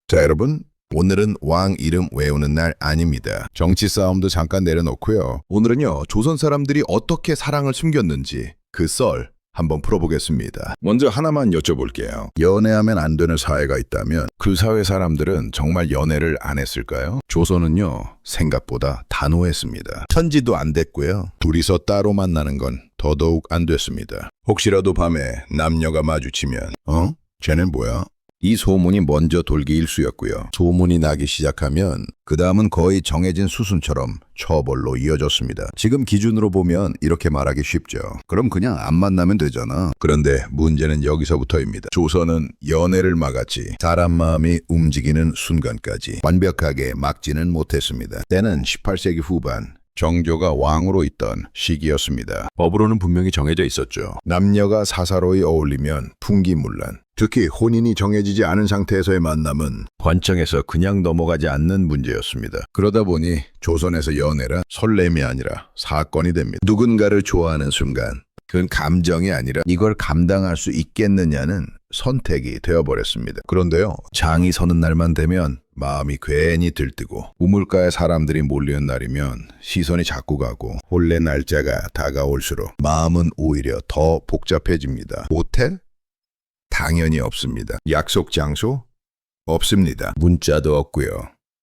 자, 여러분. 오늘은 왕 이름 외우는 날 아닙니다. 정치 싸움도 잠깐 내려놓고요. 오늘은요, 조선 사람들이 어떻게 사랑을 숨겼는지 그 썰 한번 풀어보겠습니다. 먼저 하나만 여쭤볼게요. 연애하면 안 되는 사회가 있다면 그 사회 사람들은 정말 연애를 안 했을까요? 조선은요, 생각보다 단호했습니다. 천지도 안 됐고요. 둘이서 따로 만나는 건 더더욱 안 됐습니다. 혹시라도 밤에 남녀가 마주치면 쟤는 뭐야? 이 소문이 먼저 돌기 일쑤였고요. 소문이 나기 시작하면 그 다음은 거의 정해진 수순처럼 처벌로 이어졌습니다. 지금 기준으로 보면 이렇게 말하기 쉽죠. 그럼 그냥 안 만나면 되잖아. 그런데 문제는 여기서부터입니다. 조선은 연애를 막았지 사람 마음이 움직이는 순간까지 완벽하게 막지는 못했습니다. 때는 18세기 후반. 정조가 왕으로 있던 시기였습니다. 법으로는 분명히 정해져 있었죠. 남녀가 사사로이 어울리면 풍기문란. 특히 혼인이 정해지지 않은 상태에서의 만남은 관청에서 그냥 넘어가지 않는 문제였습니다. 그러다 보니 조선에서 연애란 설렘이 아니라 사건이 됩니다. 누군가를 좋아하는 순간 그건 감정이 아니라 이걸 감당할 수 있겠느냐는 선택이 되어버렸습니다. 그런데요, 장이 서는 날만 되면 마음이 괜히 들뜨고 우물가에 사람들이 몰리는 날이면 시선이 자꾸 가고 혼례 날짜가 다가올수록 마음은 오히려 더 복잡해집니다. 호텔? 당연히 없습니다. 약속 장소? 없습니다. 문자도 없고요.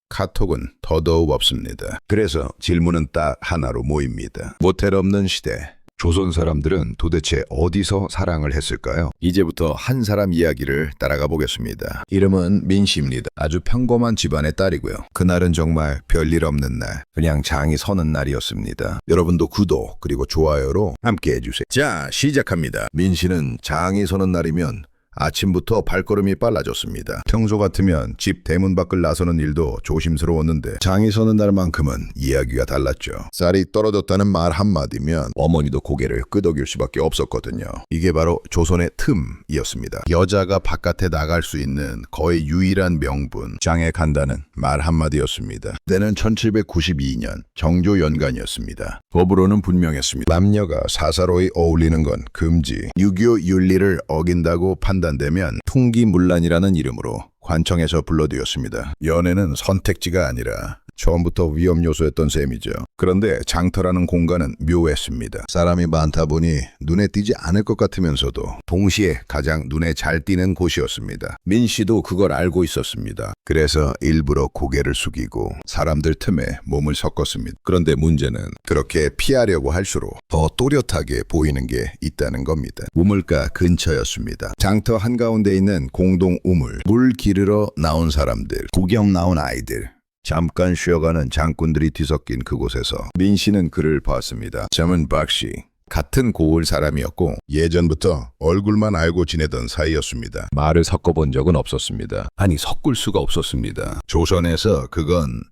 카톡은 더더욱 없습니다. 그래서 질문은 딱 하나로 모입니다. 모텔 없는 시대. 조선 사람들은 도대체 어디서 사랑을 했을까요? 이제부터 한 사람 이야기를 따라가 보겠습니다. 이름은 민씨입니다. 아주 평범한 집안의 딸이고요. 그날은 정말 별일 없는 날, 그냥 장이 서는 날이었습니다. 여러분도 구독 그리고 좋아요로 함께 해주세요. 자, 시작합니다. 민씨는 장이 서는 날이면 아침부터 발걸음이 빨라졌습니다. 평소 같으면 집 대문 밖을 나서는 일도 조심스러웠는데 장이 서는 날만큼은 이야기가 달랐죠. 쌀이 떨어졌다는 말 한마디면 어머니도 고개를 끄덕일 수밖에 없었거든요. 이게 바로 조선의 틈이었습니다. 여자가 바깥에 나갈 수 있는 거의 유일한 명분, 장에 간다는 말 한마디였습니다. 때는 1792년 정조 연간이었습니다. 법으로는 분명했습니다. 남녀가 사사로이 어울리는 건 금지. 유교 윤리를 어긴다고 판단되면 풍기문란이라는 이름으로 관청에서 불러들였습니다. 연애는 선택지가 아니라 처음부터 위험 요소였던 셈이죠. 그런데 장터라는 공간은 묘했습니다. 사람이 많다 보니 눈에 띄지 않을 것 같으면서도 동시에 가장 눈에 잘 띄는 곳이었습니다. 민씨도 그걸 알고 있었습니다. 그래서 일부러 고개를 숙이고 사람들 틈에 몸을 섞었습니다. 그런데 문제는 그렇게 피하려고 할수록 더 또렷하게 보이는 게 있다는 겁니다. 우물가 근처였습니다. 장터 한가운데 있는 공동 우물, 물 기르러 나온 사람들, 구경 나온 아이들, 잠깐 쉬어가는 장꾼들이 뒤섞인 그곳에서 민씨는 그를 봤습니다. 점은 박씨. 같은 고을 사람이었고 예전부터 얼굴만 알고 지내던 사이였습니다. 말을 섞어본 적은 없었습니다. 아니, 섞을 수가 없었습니다. 조선에서 그건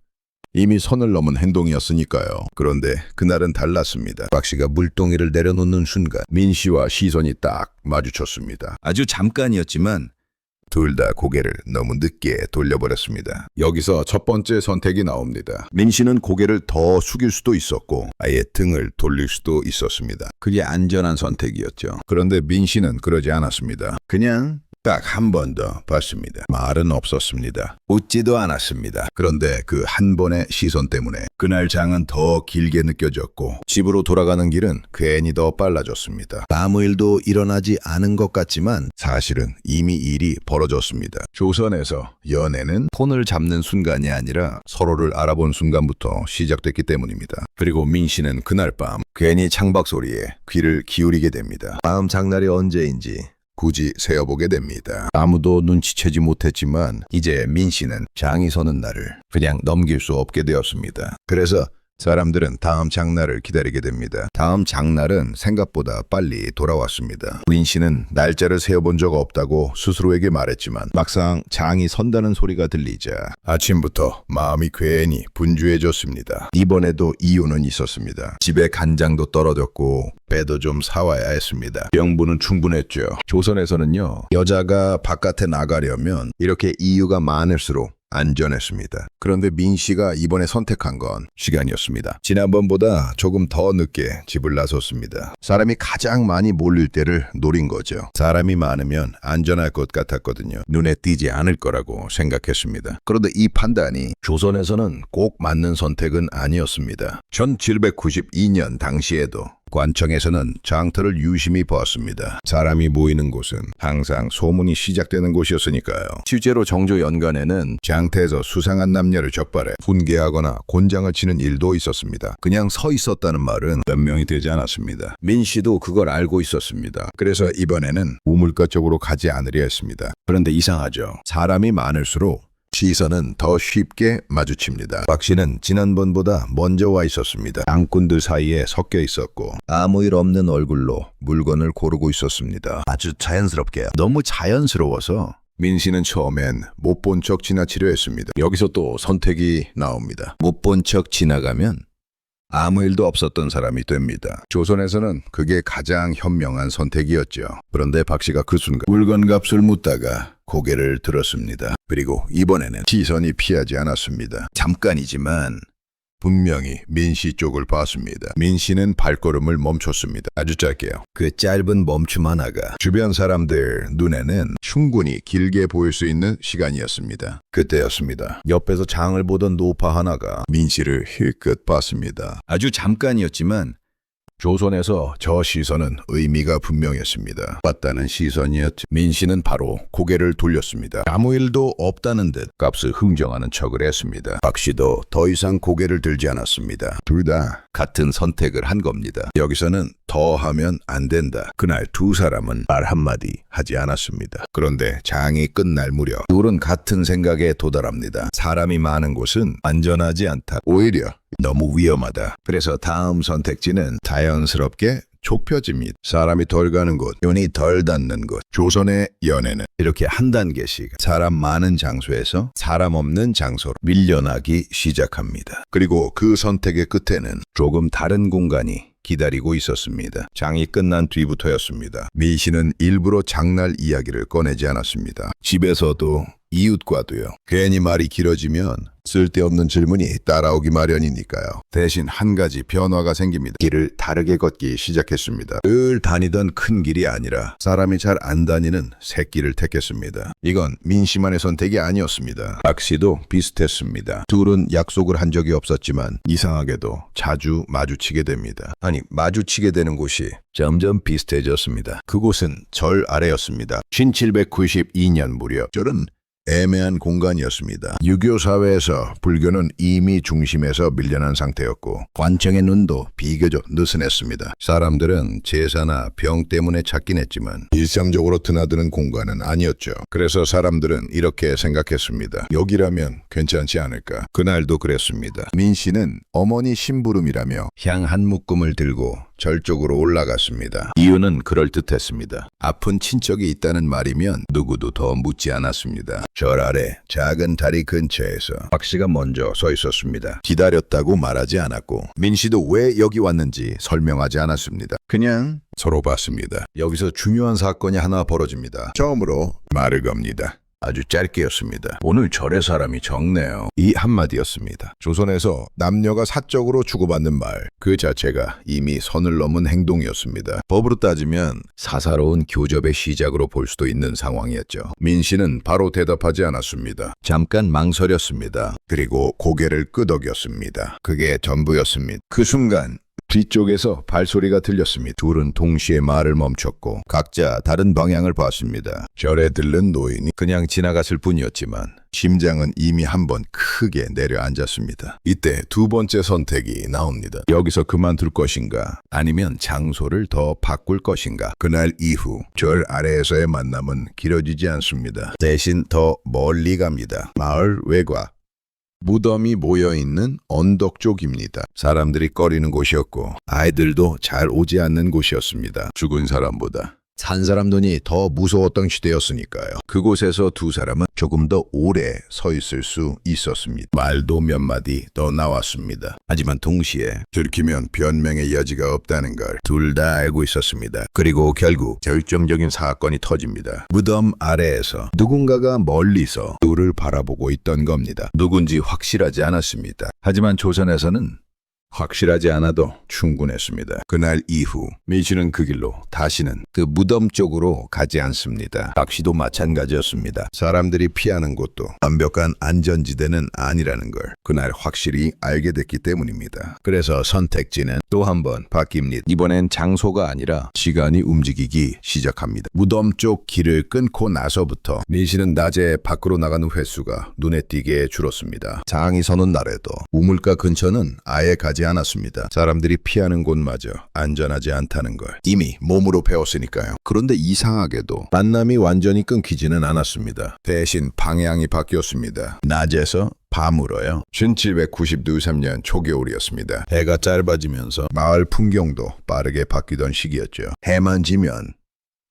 이미 선을 넘은 행동이었으니까요. 그런데 그날은 달랐습니다. 박씨가 물동이를 내려놓는 순간 민씨와 시선이 딱 마주쳤습니다. 아주 잠깐이었지만 둘 다 고개를 너무 늦게 돌려버렸습니다. 여기서 첫 번째 선택이 나옵니다. 민씨는 고개를 더 숙일 수도 있었고 아예 등을 돌릴 수도 있었습니다. 그게 안전한 선택이었죠. 그런데 민씨는 그러지 않았습니다. 그냥 딱 한 번 더 봤습니다. 말은 없었습니다. 웃지도 않았습니다. 그런데 그 한 번의 시선 때문에 그날 장은 더 길게 느껴졌고 집으로 돌아가는 길은 괜히 더 빨라졌습니다. 아무 일도 일어나지 않은 것 같지만 사실은 이미 일이 벌어졌습니다. 조선에서 연애는 손을 잡는 순간이 아니라 서로를 알아본 순간부터 시작됐기 때문입니다. 그리고 민씨는 그날 밤 괜히 창밖 소리에 귀를 기울이게 됩니다. 다음 장날이 언제인지 굳이 세어보게 됩니다. 아무도 눈치채지 못했지만 이제 민씨는 장이 서는 날을 그냥 넘길 수 없게 되었습니다. 그래서 사람들은 다음 장날을 기다리게 됩니다. 다음 장날은 생각보다 빨리 돌아왔습니다. 민씨는 날짜를 세어본 적 없다고 스스로에게 말했지만 막상 장이 선다는 소리가 들리자 아침부터 마음이 괜히 분주해졌습니다. 이번에도 이유는 있었습니다. 집에 간장도 떨어졌고 배도 좀 사와야 했습니다. 명분은 충분했죠. 조선에서는요, 여자가 바깥에 나가려면 이렇게 이유가 많을수록 안전했습니다. 그런데 민 씨가 이번에 선택한 건 시간이었습니다. 지난번보다 조금 더 늦게 집을 나섰습니다. 사람이 가장 많이 몰릴 때를 노린 거죠. 사람이 많으면 안전할 것 같았거든요. 눈에 띄지 않을 거라고 생각했습니다. 그런데 이 판단이 조선에서는 꼭 맞는 선택은 아니었습니다. 1792년 당시에도 관청에서는 장터를 유심히 보았습니다. 사람이 모이는 곳은 항상 소문이 시작되는 곳이었으니까요. 실제로 정조 연간에는 장터에서 수상한 남녀를 적발해 훈계하거나 곤장을 치는 일도 있었습니다. 그냥 서 있었다는 말은 몇 명이 되지 않았습니다. 민 씨도 그걸 알고 있었습니다. 그래서 이번에는 우물가 쪽으로 가지 않으려 했습니다. 그런데 이상하죠. 사람이 많을수록 시선은 더 쉽게 마주칩니다. 박 씨는 지난번보다 먼저 와 있었습니다. 양꾼들 사이에 섞여 있었고 아무 일 없는 얼굴로 물건을 고르고 있었습니다. 아주 자연스럽게, 너무 자연스러워서 민 씨는 처음엔 못 본 척 지나치려 했습니다. 여기서 또 선택이 나옵니다. 못 본 척 지나가면 아무 일도 없었던 사람이 됩니다. 조선에서는 그게 가장 현명한 선택이었죠. 그런데 박 씨가 그 순간 물건값을 묻다가 고개를 들었습니다. 그리고 이번에는 시선이 피하지 않았습니다. 잠깐이지만 분명히 민 씨 쪽을 봤습니다. 민 씨는 발걸음을 멈췄습니다. 아주 짧게요. 그 짧은 멈춤 하나가 주변 사람들 눈에는 충분히 길게 보일 수 있는 시간이었습니다. 그때였습니다. 옆에서 장을 보던 노파 하나가 민 씨를 힐끗 봤습니다. 아주 잠깐이었지만 조선에서 저 시선은 의미가 분명했습니다. 봤다는 시선이었죠. 민 씨는 바로 고개를 돌렸습니다. 아무 일도 없다는 듯 값을 흥정하는 척을 했습니다. 박 씨도 더 이상 고개를 들지 않았습니다. 둘 다 같은 선택을 한 겁니다. 여기서는 더 하면 안 된다. 그날 두 사람은 말 한마디 하지 않았습니다. 그런데 장이 끝날 무렵 둘은 같은 생각에 도달합니다. 사람이 많은 곳은 안전하지 않다. 오히려 너무 위험하다. 그래서 다음 선택지는 자연스럽게 좁혀집니다. 사람이 덜 가는 곳, 눈이 덜 닿는 곳. 조선의 연애는 이렇게 한 단계씩 사람 많은 장소에서 사람 없는 장소로 밀려나기 시작합니다. 그리고 그 선택의 끝에는 조금 다른 공간이 기다리고 있었습니다. 장이 끝난 뒤부터였습니다. 민 씨는 일부러 장날 이야기를 꺼내지 않았습니다. 집에서도 이웃과도요. 괜히 말이 길어지면 쓸데없는 질문이 따라오기 마련이니까요. 대신 한 가지 변화가 생깁니다. 길을 다르게 걷기 시작했습니다. 늘 다니던 큰 길이 아니라 사람이 잘 안 다니는 새길을 택했습니다. 이건 민 씨만의 선택이 아니었습니다. 박 씨도 비슷했습니다. 둘은 약속을 한 적이 없었지만 이상하게도 자주 마주치게 됩니다. 아니, 마주치게 되는 곳이 점점 비슷해졌습니다. 그곳은 절 아래였습니다. 1792년 무렵 절은 애매한 공간이었습니다. 유교 사회에서 불교는 이미 중심에서 밀려난 상태였고 관청의 눈도 비교적 느슨했습니다. 사람들은 제사나 병 때문에 찾긴 했지만 일상적으로 드나드는 공간은 아니었죠. 그래서 사람들은 이렇게 생각했습니다. 여기라면 괜찮지 않을까. 그날도 그랬습니다. 민 씨는 어머니 심부름이라며 향 한 묶음을 들고 절 쪽으로 올라갔습니다. 이유는 그럴듯했습니다. 아픈 친척이 있다는 말이면 누구도 더 묻지 않았습니다. 절 아래 작은 다리 근처에서 박 씨가 먼저 서 있었습니다. 기다렸다고 말하지 않았고 민 씨도 왜 여기 왔는지 설명하지 않았습니다. 그냥 서로 봤습니다. 여기서 중요한 사건이 하나 벌어집니다. 처음으로 말을 겁니다. 아주 짧게였습니다. 오늘 절에 사람이 적네요. 이 한마디였습니다. 조선에서 남녀가 사적으로 주고받는 말, 그 자체가 이미 선을 넘은 행동이었습니다. 법으로 따지면 사사로운 교접의 시작으로 볼 수도 있는 상황이었죠. 민 씨는 바로 대답하지 않았습니다. 잠깐 망설였습니다. 그리고 고개를 끄덕였습니다. 그게 전부였습니다. 그 순간 뒤쪽에서 발소리가 들렸습니다. 둘은 동시에 말을 멈췄고 각자 다른 방향을 봤습니다. 절에 들른 노인이 그냥 지나갔을 뿐이었지만 심장은 이미 한번 크게 내려앉았습니다. 이때 두 번째 선택이 나옵니다. 여기서 그만둘 것인가 아니면 장소를 더 바꿀 것인가. 그날 이후 절 아래에서의 만남은 길어지지 않습니다. 대신 더 멀리 갑니다. 마을 외곽. 무덤이 모여있는 언덕 쪽입니다. 사람들이 꺼리는 곳이었고 아이들도 잘 오지 않는 곳이었습니다. 죽은 사람보다 산 사람 눈이 더 무서웠던 시대였으니까요. 그곳에서 두 사람은 조금 더 오래 서 있을 수 있었습니다. 말도 몇 마디 더 나왔습니다. 하지만 동시에 들키면 변명의 여지가 없다는 걸 둘 다 알고 있었습니다. 그리고 결국 결정적인 사건이 터집니다. 무덤 아래에서 누군가가 멀리서 둘을 바라보고 있던 겁니다. 누군지 확실하지 않았습니다. 하지만 조선에서는 확실하지 않아도 충분했습니다. 그날 이후 민 씨는 그 길로 다시는 그 무덤 쪽으로 가지 않습니다. 박 씨도 마찬가지였습니다. 사람들이 피하는 곳도 완벽한 안전지대는 아니라는 걸 그날 확실히 알게 됐기 때문입니다. 그래서 선택지는 또 한 번 바뀝니다. 이번엔 장소가 아니라 시간이 움직이기 시작합니다. 무덤 쪽 길을 끊고 나서부터 민 씨는 낮에 밖으로 나가는 횟수가 눈에 띄게 줄었습니다. 장이 서는 날에도 우물가 근처는 아예 가지 않았습니다. 사람들이 피하는 곳마저 안전하지 않다는 걸 이미 몸으로 배웠으니까요. 그런데 이상하게도 만남이 완전히 끊기지는 않았습니다. 대신 방향이 바뀌었습니다. 낮에서 밤으로요. 1793년 초겨울이었습니다. 해가 짧아지면서 마을 풍경도 빠르게 바뀌던 시기였죠. 해만 지면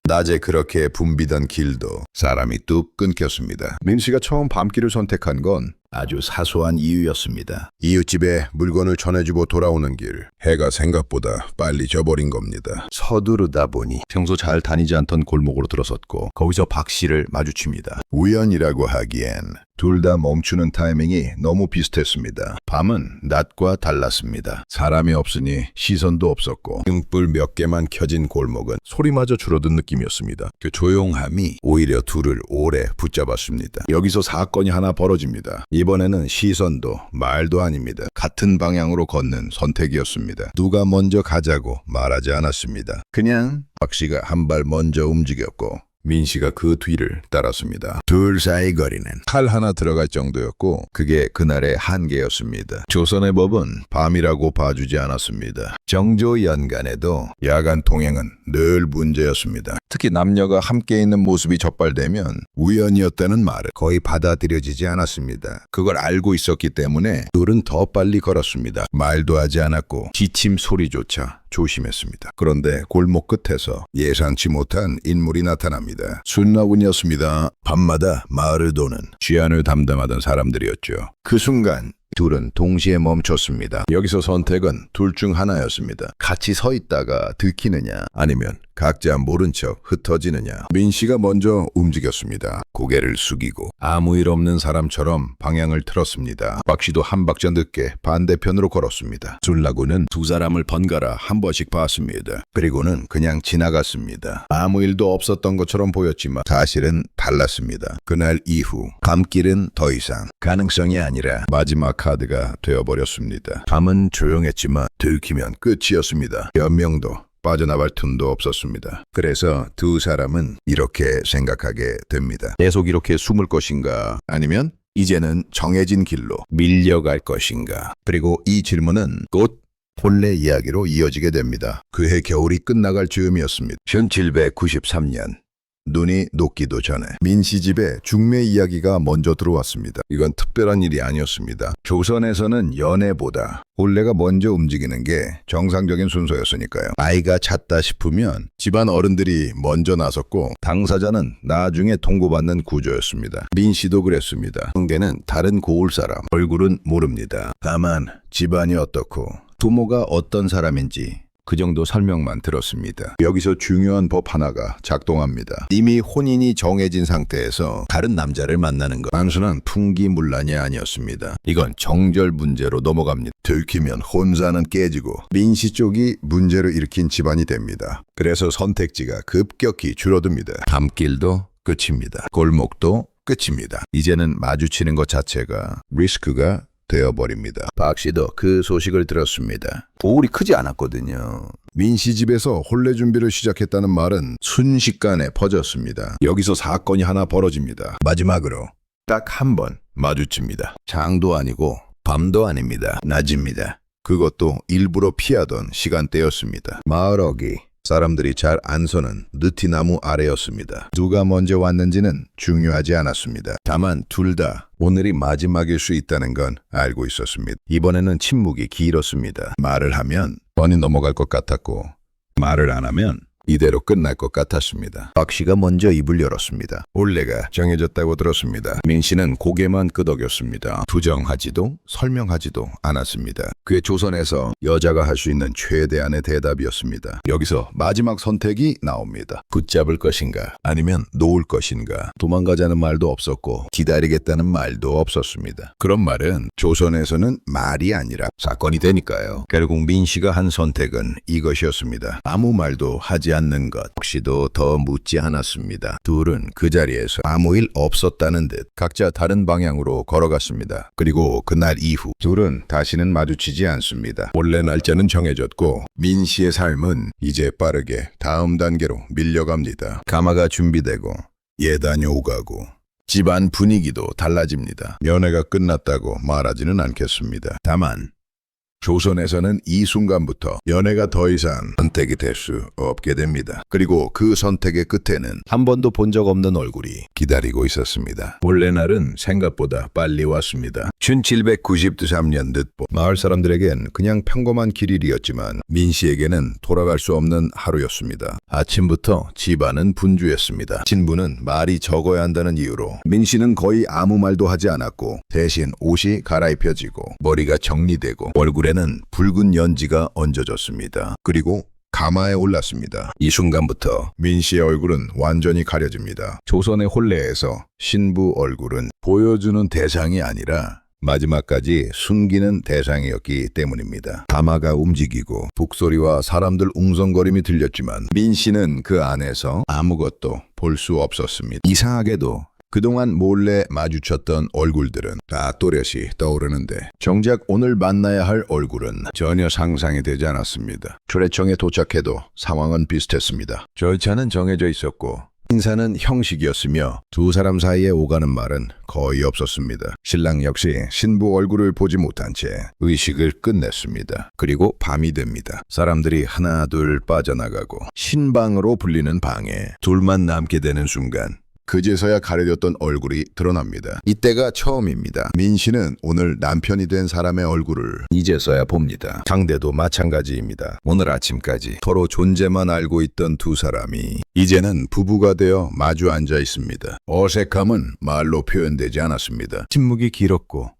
낮에 그렇게 붐비던 길도 사람이 뚝 끊겼습니다. 민 씨가 처음 밤길을 선택한 건 아주 사소한 이유였습니다. 이웃집에 물건을 전해주고 돌아오는 길, 해가 생각보다 빨리 져버린 겁니다. 서두르다 보니 평소 잘 다니지 않던 골목으로 들어섰고 거기서 박 씨를 마주칩니다. 우연이라고 하기엔 둘 다 멈추는 타이밍이 너무 비슷했습니다. 밤은 낮과 달랐습니다. 사람이 없으니 시선도 없었고 등불 몇 개만 켜진 골목은 소리마저 줄어든 느낌이었습니다. 그 조용함이 오히려 둘을 오래 붙잡았습니다. 여기서 사건이 하나 벌어집니다. 이번에는 시선도 말도 아닙니다. 같은 방향으로 걷는 선택이었습니다. 누가 먼저 가자고 말하지 않았습니다. 그냥 박 씨가 한 발 먼저 움직였고 민 씨가 그 뒤를 따랐습니다. 둘 사이 거리는 칼 하나 들어갈 정도였고 그게 그날의 한계였습니다. 조선의 법은 밤이라고 봐주지 않았습니다. 정조 연간에도 야간 통행은 늘 문제였습니다. 특히 남녀가 함께 있는 모습이 적발되면 우연이었다는 말은 거의 받아들여지지 않았습니다. 그걸 알고 있었기 때문에 둘은 더 빨리 걸었습니다. 말도 하지 않았고 기침 소리조차 조심했습니다. 그런데 골목 끝에서 예상치 못한 인물이 나타납니다. 순나군이었습니다. 밤마다 마을을 도는 취안을 담당하던 사람들이었죠. 그 순간 둘은 동시에 멈췄습니다. 여기서 선택은 둘 중 하나였습니다. 같이 서 있다가 들키느냐 아니면 각자 모른 척 흩어지느냐. 민 씨가 먼저 움직였습니다. 고개를 숙이고 아무 일 없는 사람처럼 방향을 틀었습니다. 박 씨도 한 박자 늦게 반대편으로 걸었습니다. 술라군은 두 사람을 번갈아 한 번씩 봤습니다. 그리고는 그냥 지나갔습니다. 아무 일도 없었던 것처럼 보였지만 사실은 달랐습니다. 그날 이후 밤길은 더 이상 가능성이 아니라 마지막 카드가 되어버렸습니다. 밤은 조용했지만 들키면 끝이었습니다. 몇 명도 빠져나갈 틈도 없었습니다. 그래서 두 사람은 이렇게 생각하게 됩니다. 계속 이렇게 숨을 것인가 아니면 이제는 정해진 길로 밀려갈 것인가. 그리고 이 질문은 곧 본래 이야기로 이어지게 됩니다. 그해 겨울이 끝나갈 즈음이었습니다. 1793년 눈이 녹기도 전에 민 씨 집에 중매 이야기가 먼저 들어왔습니다. 이건 특별한 일이 아니었습니다. 조선에서는 연애보다 혼례가 먼저 움직이는 게 정상적인 순서였으니까요. 아이가 찼다 싶으면 집안 어른들이 먼저 나섰고 당사자는 나중에 통보받는 구조였습니다. 민 씨도 그랬습니다. 형제는 다른 고을 사람, 얼굴은 모릅니다. 다만 집안이 어떻고 부모가 어떤 사람인지 그 정도 설명만 들었습니다. 여기서 중요한 법 하나가 작동합니다. 이미 혼인이 정해진 상태에서 다른 남자를 만나는 것 단순한 풍기문란이 아니었습니다. 이건 정절 문제로 넘어갑니다. 들키면 혼사는 깨지고 민 씨 쪽이 문제를 일으킨 집안이 됩니다. 그래서 선택지가 급격히 줄어듭니다. 밤길도 끝입니다. 골목도 끝입니다. 이제는 마주치는 것 자체가 리스크가 되어버립니다. 박 씨도 그 소식을 들었습니다. 오울이 크지 않았거든요. 민 씨 집에서 혼례 준비를 시작했다는 말은 순식간에 퍼졌습니다. 여기서 사건이 하나 벌어집니다. 마지막으로 딱 한 번 마주칩니다. 장도 아니고 밤도 아닙니다. 낮입니다. 그것도 일부러 피하던 시간대였습니다. 마을 어귀 사람들이 잘 안 서는 느티나무 아래였습니다. 누가 먼저 왔는지는 중요하지 않았습니다. 다만 둘 다 오늘이 마지막일 수 있다는 건 알고 있었습니다. 이번에는 침묵이 길었습니다. 말을 하면 번이 넘어갈 것 같았고 말을 안 하면 이대로 끝날 것 같았습니다. 박 씨가 먼저 입을 열었습니다. 원래가 정해졌다고 들었습니다. 민 씨는 고개만 끄덕였습니다. 부정하지도 설명하지도 않았습니다. 그의 조선에서 여자가 할 수 있는 최대한의 대답이었습니다. 여기서 마지막 선택이 나옵니다. 붙잡을 것인가 아니면 놓을 것인가. 도망가자는 말도 없었고 기다리겠다는 말도 없었습니다. 그런 말은 조선에서는 말이 아니라 사건이 되니까요. 결국 민 씨가 한 선택은 이것이었습니다. 아무 말도 하지 않는 것. 혹시도 더 묻지 않았습니다. 둘은 그 자리에서 아무 일 없었다는 듯 각자 다른 방향으로 걸어갔습니다. 그리고 그날 이후 둘은 다시는 마주치지 않습니다. 원래 날짜는 정해졌고 민 씨의 삶은 이제 빠르게 다음 단계로 밀려갑니다. 가마가 준비되고 예단이 오가고 집안 분위기도 달라집니다. 연애가 끝났다고 말하지는 않겠습니다. 다만 조선에서는 이 순간부터 연애가 더 이상 선택이 될 수 없게 됩니다. 그리고 그 선택의 끝에는 한 번도 본 적 없는 얼굴이 기다리고 있었습니다. 원래 날은 생각보다 빨리 왔습니다. 1793년 늦봄. 마을 사람들에겐 그냥 평범한 길일이었지만 민 씨에게는 돌아갈 수 없는 하루였습니다. 아침부터 집안은 분주했습니다. 신부는 말이 적어야 한다는 이유로 민 씨는 거의 아무 말도 하지 않았고 대신 옷이 갈아입혀지고 머리가 정리되고 얼굴에 는 붉은 연지가 얹어졌습니다. 그리고 가마에 올랐습니다. 이 순간부터 민 씨의 얼굴은 완전히 가려집니다. 조선의 혼례에서 신부 얼굴은 보여주는 대상이 아니라 마지막까지 숨기는 대상이었기 때문입니다. 가마가 움직이고 북소리와 사람들 웅성거림이 들렸지만 민 씨는 그 안에서 아무것도 볼 수 없었습니다. 이상하게도 그동안 몰래 마주쳤던 얼굴들은 다 또렷이 떠오르는데 정작 오늘 만나야 할 얼굴은 전혀 상상이 되지 않았습니다. 초래청에 도착해도 상황은 비슷했습니다. 절차는 정해져 있었고 인사는 형식이었으며 두 사람 사이에 오가는 말은 거의 없었습니다. 신랑 역시 신부 얼굴을 보지 못한 채 의식을 끝냈습니다. 그리고 밤이 됩니다. 사람들이 하나 둘 빠져나가고 신방으로 불리는 방에 둘만 남게 되는 순간 그제서야 가려졌던 얼굴이 드러납니다. 이때가 처음입니다. 민 씨는 오늘 남편이 된 사람의 얼굴을 이제서야 봅니다. 상대도 마찬가지입니다. 오늘 아침까지 서로 존재만 알고 있던 두 사람이 이제는 부부가 되어 마주 앉아 있습니다. 어색함은 말로 표현되지 않았습니다. 침묵이 길었고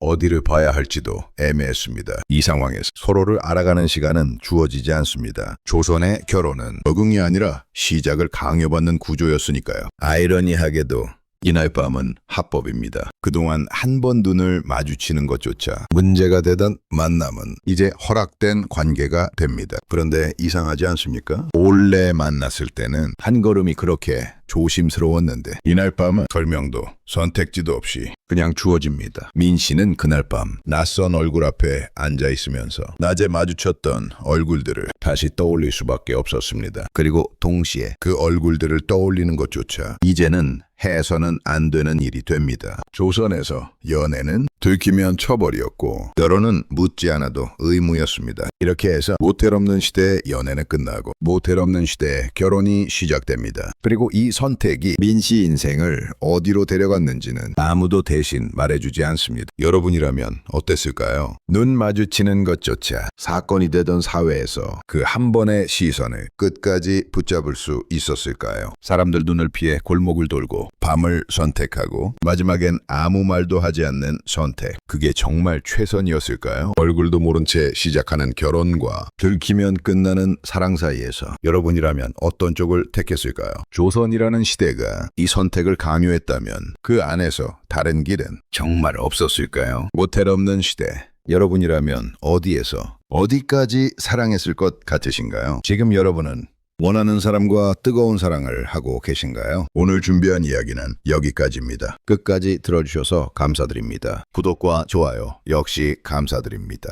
어디를 봐야 할지도 애매했습니다. 이 상황에서 서로를 알아가는 시간은 주어지지 않습니다. 조선의 결혼은 적응이 아니라 시작을 강요받는 구조였으니까요. 아이러니하게도 이날 밤은 합법입니다. 그동안 한 번 눈을 마주치는 것조차 문제가 되던 만남은 이제 허락된 관계가 됩니다. 그런데 이상하지 않습니까? 원래 만났을 때는 한 걸음이 그렇게 조심스러웠는데 이날 밤은 설명도 선택지도 없이 그냥 주어집니다. 민 씨는 그날 밤 낯선 얼굴 앞에 앉아 있으면서 낮에 마주쳤던 얼굴들을 다시 떠올릴 수밖에 없었습니다. 그리고 동시에 그 얼굴들을 떠올리는 것조차 이제는 해서는 안 되는 일이 됩니다. 조선에서 연애는 들키면 처벌이었고 때로는 묻지 않아도 의무였습니다. 이렇게 해서 모텔 없는 시대의 연애는 끝나고 모텔 없는 시대의 결혼이 시작됩니다. 그리고 이 선택이 민 씨 인생을 어디로 데려갔는지는 아무도 대신 말해주지 않습니다. 여러분이라면 어땠을까요? 눈 마주치는 것조차 사건이 되던 사회에서 그 한 번의 시선을 끝까지 붙잡을 수 있었을까요? 사람들 눈을 피해 골목을 돌고 밤을 선택하고 마지막엔 아무 말도 하지 않는 선택. 그게 정말 최선이었을까요? 얼굴도 모른 채 시작하는 결혼과 들키면 끝나는 사랑 사이에서 여러분이라면 어떤 쪽을 택했을까요? 조선이라는 시대가 이 선택을 강요했다면 그 안에서 다른 길은 정말 없었을까요? 모텔 없는 시대. 여러분이라면 어디에서 어디까지 사랑했을 것 같으신가요? 지금 여러분은 원하는 사람과 뜨거운 사랑을 하고 계신가요? 오늘 준비한 이야기는 여기까지입니다. 끝까지 들어주셔서 감사드립니다. 구독과 좋아요 역시 감사드립니다.